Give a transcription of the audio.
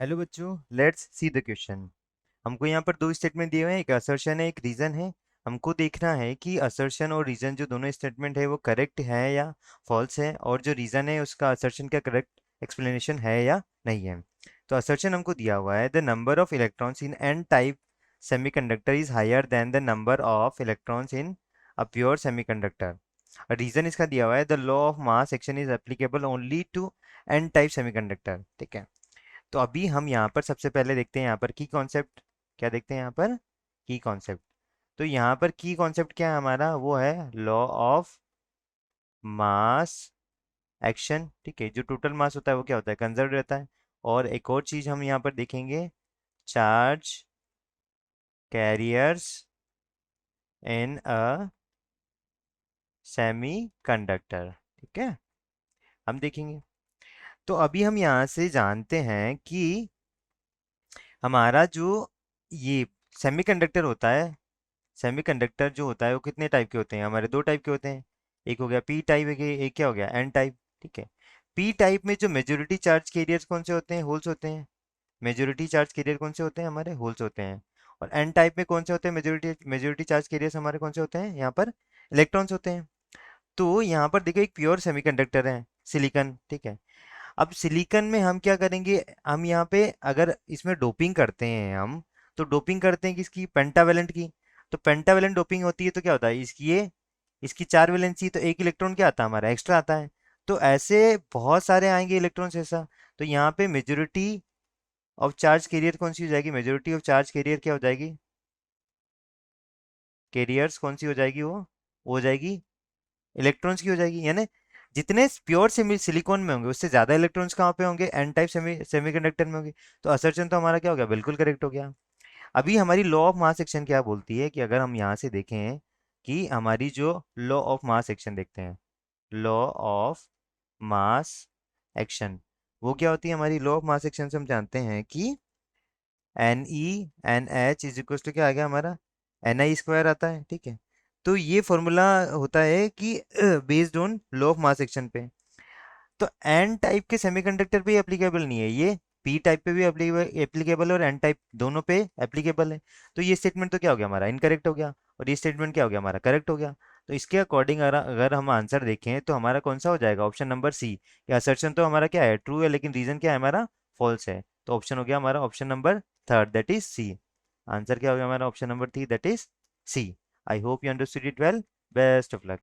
Hello बच्चों, let's see the question. हमको यहाँ पर दो स्टेटमेंट दिए हुए हैं, एक असर्शन है एक रीजन है। हमको देखना है कि असर्शन और रीजन जो दोनों स्टेटमेंट है वो करेक्ट है या फॉल्स है, और जो रीजन है उसका असर्शन का करेक्ट एक्सप्लेनेशन है या नहीं है। तो असर्शन हमको दिया हुआ है, the number of electrons in n type semiconductor is higher than the number of electrons in a pure semiconductor. Reason इसका दिया हुआ है, the law of mass action is applicable only to n type semiconductor. ठीक है, तो अभी हम यहाँ पर सबसे पहले देखते हैं यहाँ पर की कॉन्सेप्ट। क्या देखते हैं यहाँ पर? की कॉन्सेप्ट। तो यहाँ पर की कॉन्सेप्ट क्या है हमारा? वो है लॉ ऑफ मास एक्शन। ठीक है, जो टोटल मास होता है वो क्या होता है? कंजर्व रहता है। और एक और चीज हम यहाँ पर देखेंगे, charge carriers in a semi conductor. ठीक है, हम देखेंगे। तो अभी हम यहाँ से जानते हैं कि हमारा जो ये सेमीकंडक्टर होता है, सेमीकंडक्टर जो होता है वो कितने टाइप के होते हैं? हमारे दो टाइप के होते हैं। एक हो गया पी टाइप, एक क्या हो गया? N type. ठीक है, पी टाइप में जो मेजोरिटी चार्ज कैरियर्स कौन से होते हैं? होल्स होते हैं। मेजोरिटी चार्ज कैरियर कौन से होते हैं? हमारे होल्स होते हैं। और एन टाइप में कौन से होते हैं? मेजोरिटी मेजोरिटी चार्ज कैरियर्स हमारे कौन से होते हैं? यहाँ पर इलेक्ट्रॉन्स होते हैं। तो यहाँ पर देखो, एक प्योर सेमीकंडक्टर है सिलिकॉन। ठीक है, अब सिलिकॉन में हम क्या करेंगे? हम यहाँ पे अगर इसमें डोपिंग करते हैं हम, तो डोपिंग करते हैं किसकी? पेंटावेलेंट की। तो पेंटावेलेंट डोपिंग होती है तो क्या होता है? इसकी चार वैलेंसी, तो एक इलेक्ट्रॉन क्या आता है हमारा? एक्स्ट्रा आता है। तो ऐसे बहुत सारे आएंगे इलेक्ट्रॉन्स ऐसा। तो यहाँ पे मेजोरिटी ऑफ चार्ज कैरियर कौन सी हो जाएगी? मेजोरिटी ऑफ चार्ज कैरियर क्या हो जाएगी? कैरियर्स कौन सी हो जाएगी? वो हो जाएगी इलेक्ट्रॉन्स की हो जाएगी। यानी जितने प्योर सिलिकॉन में होंगे उससे ज्यादा इलेक्ट्रॉन्स कहाँ पे होंगे? एन टाइप सेमीकंडक्टर में होंगे। तो असर्शन तो हमारा क्या हो गया? बिल्कुल करेक्ट हो गया। अभी हमारी लॉ ऑफ मास एक्शन क्या बोलती है कि अगर हम यहाँ से देखें कि हमारी जो लॉ ऑफ मास एक्शन देखते हैं, लॉ ऑफ मास एक्शन वो क्या होती है? हमारी लॉ ऑफ मास एक्शन से हम जानते हैं कि n e n h is equal to क्या आ गया हमारा? एन आई स्क्वायर आता है। ठीक है, तो ये फॉर्मूला होता है कि based on law of mass action पे। तो एन टाइप के सेमीकंडक्टर पे एप्लीकेबल नहीं है ये, पी टाइप पे भी एप्लीकेबल और एन टाइप दोनों पे एप्लीकेबल है। तो ये स्टेटमेंट तो क्या हो गया हमारा? इनकरेक्ट हो गया, और ये स्टेटमेंट क्या हो गया हमारा? करेक्ट हो गया। तो इसके अकॉर्डिंग अगर अगर हम आंसर देखें तो हमारा कौन सा हो जाएगा? Option number C. या असर्शन तो हमारा क्या है? ट्रू है, लेकिन रीजन क्या है हमारा? फॉल्स है। तो ऑप्शन हो गया हमारा option number third, that is C. Answer क्या हो गया हमारा? Option number three, that is C. I hope you understood it well. Best of luck.